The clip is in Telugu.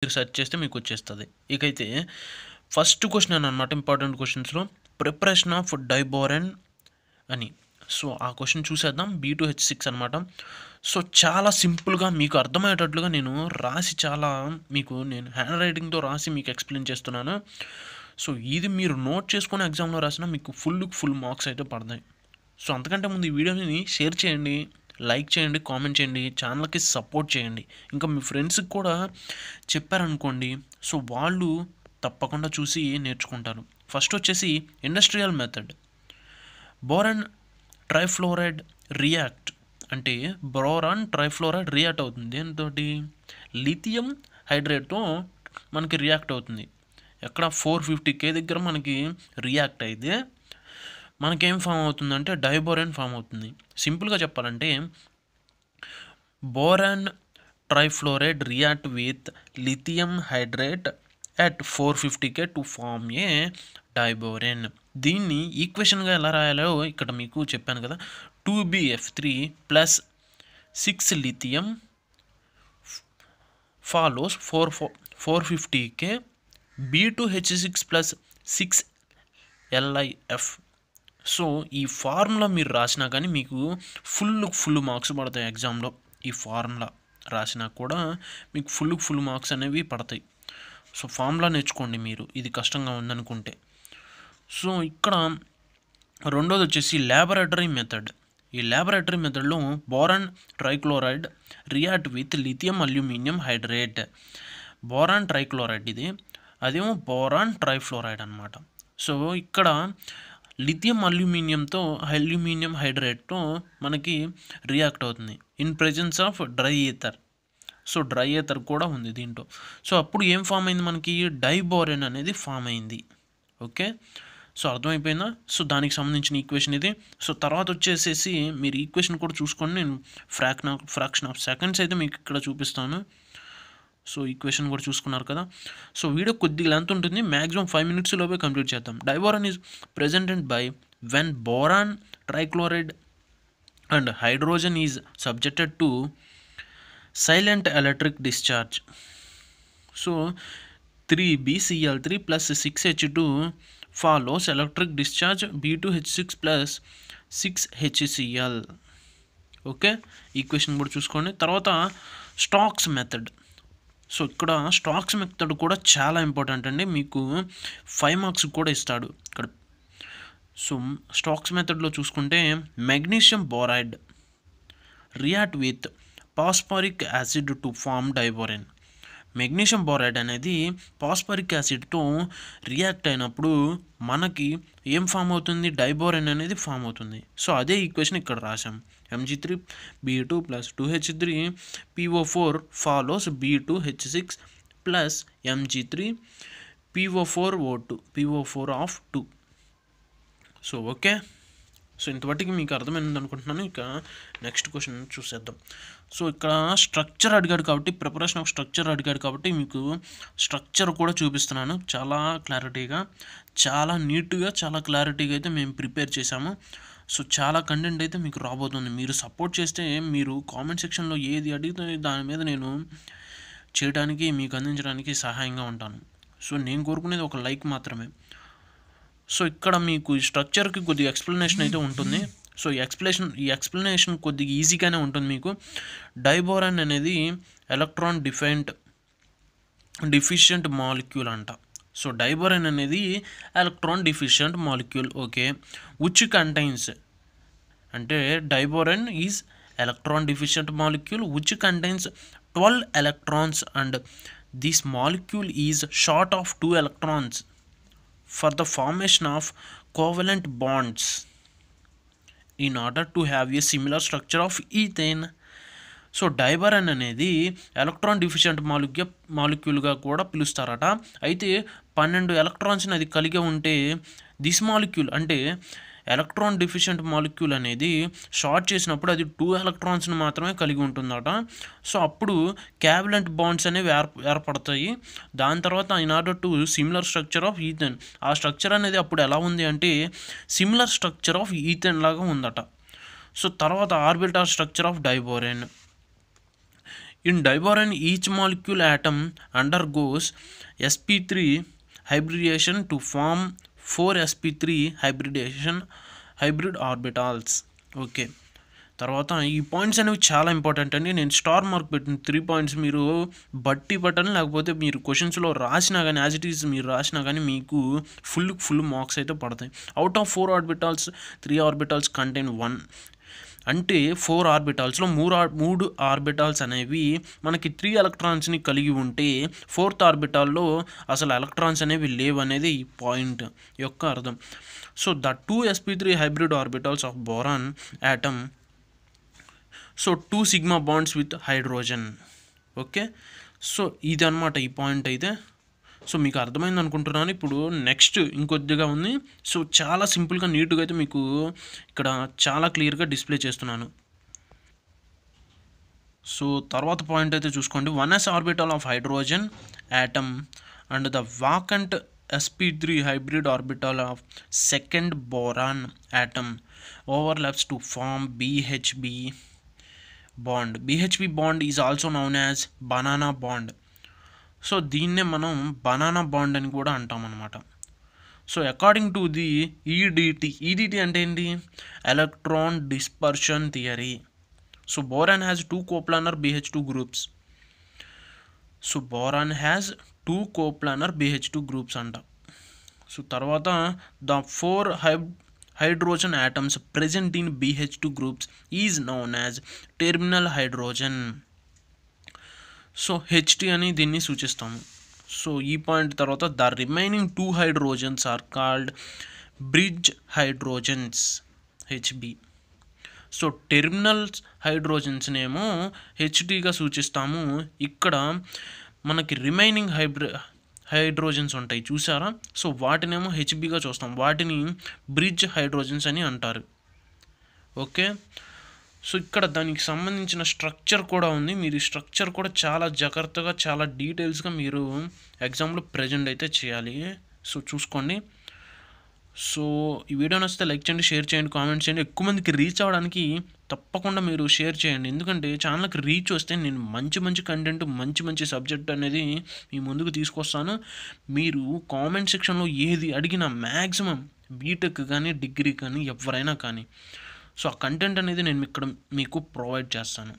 మీరు సెర్చ్ చేస్తే మీకు వచ్చేస్తది. ఇకైతే ఫస్ట్ క్వెషన్ అనమాట ఇంపార్టెంట్ క్వెషన్స్‌లో ప్రిపరేషన్ ఆఫ్ డైబోరెన్ అని. సో, ఆ క్వెషన్ చూసేద్దాం. B2H6 అనమాట. సో, చాలా సింపుల్‌గా మీకు అర్థమయ్యేటట్లుగా నేను రాసి నేను హ్యాండ్ రైటింగ్‌తో రాసి మీకు ఎక్స్‌ప్లెయిన్ చేస్తున్నాను. సో, ఇది మీరు నోట్ చేసుకొని ఎగ్జామ్‌లో రాసినా మీకు ఫుల్ మార్క్స్ అయితే పడతాయి. సో, అంతకంటే ముందు ఈ వీడియోని షేర్ చేయండి, లైక్ చేయండి, కామెంట్ చేయండి, ఛానల్‌కి సపోర్ట్ చేయండి. ఇంకా మీ ఫ్రెండ్స్‌కి కూడా చెప్పారనుకోండి, సో, వాళ్ళు తప్పకుండా చూసి నేర్చుకుంటారు. ఫస్ట్ వచ్చేసి industrial method. Boron trifluoride react అంటే బోరాన్ ట్రైఫ్లోరైడ్ రియాక్ట్ అవుతుంది. దేనితోటి? లిథియం హైడ్రేట్‌తో మనకి రియాక్ట్ అవుతుంది. ఎక్కడ 450K దగ్గర మనకి రియాక్ట్ అయితే మనకేం ఫామ్ అవుతుందంటే డైబోరేన్ ఫామ్ అవుతుంది. సింపుల్‌గా చెప్పాలంటే boron trifluoride react with lithium hydrate at 450K to form a diborane. దీన్ని ఈక్వేషన్‌గా ఎలా రాయాలో ఇక్కడ మీకు చెప్పాను కదా! 2BF3 plus 6 lithium follows 450K B2H6 plus 6 LiF. So, ఈ ఫార్ములా మీరు రాసినా కానీ మీకు ఫుల్ మార్క్స్ పడతాయి ఎగ్జామ్‌లో. ఈ ఫార్ములా రాసినా కూడా మీకు ఫుల్ మార్క్స్ అనేవి పడతాయి. సో, ఫార్ములా నేర్చుకోండి మీరు, ఇది కష్టంగా ఉందనుకుంటే. సో, ఇక్కడ రెండోది వచ్చేసి లాబొరేటరీ మెథడ్. ఈ లాబొరేటరీ మెథడ్‌లో boron trichloride react with lithium aluminium hydrate. Boron trichloride ఇది, అదేమో బోరాన్ ట్రైఫ్లోరైడ్ అనమాట. సో, ఇక్కడ లిథియం అల్యూమినియం హైడ్రేట్‌తో మనకి రియాక్ట్ అవుతుంది in presence of dry ether. So, dry ether కూడా ఉంది దీంట్లో. సో, అప్పుడు ఏం ఫామ్ అయింది మనకి? డైబోరేన్ అనేది ఫామ్ అయింది. ఓకే. సో, అర్థమైపోయిందా? సో, దానికి సంబంధించిన ఈక్వేషన్ ఇది. సో, తర్వాత వచ్చేసేసి మీరు ఈక్వేషన్ కూడా చూసుకోండి. నేను ఫ్రాక్షన్ ఆఫ్ సెకండ్స్ అయితే మీకు ఇక్కడ చూపిస్తాను. సో, ఈక్వేషన్ కూడా చూసుకున్నారు కదా! సో, వీడియో కొద్దిగా లెంత్ ఉంటుంది. మాక్సిమం 5 మినిట్స్ లోపే కంప్లీట్ చేద్దాం. Diborane is presented by when boron trichloride and hydrogen is subjected to silent electric discharge. So, 3BCl3 plus 6H2 follows electric discharge B2H6 plus 6HCl. Okay, equation కూడా చూసుకోండి. తర్వాత స్టాక్స్ మెథడ్. సో, ఇక్కడ స్టాక్స్ మెథడ్ కూడా చాలా ఇంపార్టెంట్ అండి. మీకు 5 మార్క్స్ కూడా ఇస్తాడు ఇక్కడ. సో, స్టాక్స్ మెథడ్లో చూసుకుంటే magnesium boride react with phosphoric acid to form diborane. Magnesium boride అనేది పాస్పారిక్ యాసిడ్తో రియాక్ట్ అయినప్పుడు మనకి ఏం ఫామ్ అవుతుంది? డైబోరేన్ అనేది ఫామ్ అవుతుంది. సో, అదే ఈక్వేషన్ ఇక్కడ రాసాం. Mg3B2 plus 2H3PO4 follows B2H6 plus Mg3PO4O2 PO4 of 2. So, okay. So, ఇంతవరకు మీకు అర్థమైంది అనుకుంటున్నాను. ఇక నెక్స్ట్ క్వశ్చన్ చూసేద్దాం. సో, ఇక్కడ స్ట్రక్చర్ అడిగాడు కాబట్టి, ప్రిపరేషన్ ఆఫ్ స్ట్రక్చర్ అడిగాడు కాబట్టి మీకు స్ట్రక్చర్ కూడా చూపిస్తున్నాను. చాలా క్లారిటీగా, చాలా నీట్గా, చాలా క్లారిటీగా అయితే మేము ప్రిపేర్ చేశాము. సో, చాలా కంటెంట్ అయితే మీకు రాబోతుంది. మీరు సపోర్ట్ చేస్తే, మీరు కామెంట్ సెక్షన్లో ఏది అడిగితే దాని మీద నేను చేయడానికి, మీకు అందించడానికి సహాయంగా ఉంటాను. సో, నేను కోరుకునేది ఒక లైక్ మాత్రమే. సో, ఇక్కడ మీకు ఈ స్ట్రక్చర్కి కొద్దిగా ఎక్స్ప్లెనేషన్ అయితే ఉంటుంది. సో, ఈ ఎక్స్ప్లెనేషన్ కొద్దిగా ఈజీగానే ఉంటుంది మీకు. డైబోరాన్ అనేది ఎలక్ట్రాన్ డిఫిషియంట్ మాలిక్యూల్ అంట. సో, డైబోరాన్ అనేది electron deficient molecule. Okay, which contains అంటే diborane is electron deficient molecule which contains 12 electrons and this molecule is short of 2 electrons for the formation of covalent bonds in order to have a similar structure of ethane. So, diborane అనేది ఎలక్ట్రాన్ డిఫిషియంట్ మాలిక్యూల్గా కూడా పిలుస్తారట. అయితే 12 ఎలక్ట్రాన్స్ని అది కలిగి ఉంటే దిస్ మాలిక్యూల్ అంటే ఎలక్ట్రాన్ డిఫిషియంట్ మాలిక్యూల్ అనేది షార్ట్ చేసినప్పుడు అది 2 ఎలక్ట్రాన్స్ని మాత్రమే కలిగి ఉంటుందట. సో, అప్పుడు కోవాలెంట్ బాండ్స్ అనేవి ఏర్పడతాయి. దాని తర్వాత in order to similar structure of ethane, ఆ స్ట్రక్చర్ అనేది అప్పుడు ఎలా ఉంది అంటే సిమిలర్ స్ట్రక్చర్ ఆఫ్ ఈథేన్ లాగా ఉందట. సో, తర్వాత orbital structure of diborane. In diboron, each molecule atom undergoes sp3 hybridization to form 4 sp3 hybrid orbitals. Okay, తర్వాత ఈ పాయింట్స్ అనేవి చాలా ఇంపార్టెంట్ అండి. నేను స్టార్ మార్క్ పెట్టిన 3 పాయింట్స్ మీరు బట్టి పట్టండి, లేకపోతే మీరు క్వశ్చన్స్లో రాసినా కానీ యాజ్ ఇట్ ఈజ్ మీరు రాసినా కానీ మీకు ఫుల్ మార్క్స్ అయితే పడతాయి. Out of 4 orbitals 3 orbitals contain 1 అంటే 4 ఆర్బిటాల్స్లో 3 ఆర్బిటాల్స్ అనేవి మనకి 3 ఎలక్ట్రాన్స్ని కలిగి ఉంటే 4th ఆర్బిటాల్లో అసలు ఎలక్ట్రాన్స్ అనేవి లేవనేది ఈ పాయింట్ యొక్క అర్థం. So the 2 sp3 hybrid orbitals of boron atom, so 2 sigma bonds with hydrogen. Okay, so ఇది అనమాట ఈ పాయింట్ అయితే. సో మీకు అర్థమైంది అనుకుంటున్నాను. ఇప్పుడు నెక్స్ట్ ఇంకొద్దిగా ఉంది. సో చాలా సింపుల్గా నీట్గా అయితే మీకు ఇక్కడ చాలా క్లియర్గా డిస్ప్లే చేస్తున్నాను. సో తర్వాత పాయింట్ అయితే చూసుకోండి. 1s orbital of hydrogen atom and the vacant sp3 hybrid orbital of second boron atom overlaps to form BHB bond. BHB bond is also known as banana bond. So దీన్నే మనం బనానా బాండ్ అని కూడా అంటాం అన్నమాట. సో అకార్డింగ్ టు ది ఈడిటి అంటే ఏంటి? Electron dispersion theory. So boron has 2 coplanar BH2 groups. So boron has 2 coplanar BH2 groups అంట. సో తర్వాత the 4 hydrogen atoms present in BH2 groups is known as terminal hydrogen. So HT అని దీన్ని సూచిస్తాము. సో ఈ పాయింట్ తర్వాత the remaining 2 hydrogens are called bridge hydrogens HB. So terminal హైడ్రోజన్స్నేమో HTగా సూచిస్తాము. ఇక్కడ మనకి రిమైనింగ్ హైడ్రోజన్స్ ఉంటాయి చూసారా? సో వాటినేమో HBగా చూస్తాం, వాటిని బ్రిడ్జ్ హైడ్రోజన్స్ అని అంటారు. ఓకే, సో ఇక్కడ దానికి సంబంధించిన స్ట్రక్చర్ కూడా ఉంది. మీరు ఈ స్ట్రక్చర్ కూడా చాలా జాగ్రత్తగా చాలా డీటెయిల్స్గా మీరు ఎగ్జామ్లో ప్రజెంట్ అయితే చేయాలి. సో చూసుకోండి. సో ఈ వీడియో నచ్చితే లైక్ చేయండి, షేర్ చేయండి, కామెంట్ చేయండి. ఎక్కువ మందికి రీచ్ అవ్వడానికి తప్పకుండా మీరు షేర్ చేయండి. ఎందుకంటే ఛానల్కి రీచ్ వస్తే నేను మంచి కంటెంట్ మంచి సబ్జెక్ట్ అనేది మీ ముందుకు తీసుకొస్తాను. మీరు కామెంట్ సెక్షన్లో ఏది అడిగినా మ్యాక్సిమం బీటెక్ కానీ డిగ్రీ కానీ ఎవరైనా కానీ సో ఆ కంటెంట్ అనేది నేను ఇక్కడ మీకు ప్రొవైడ్ చేస్తాను.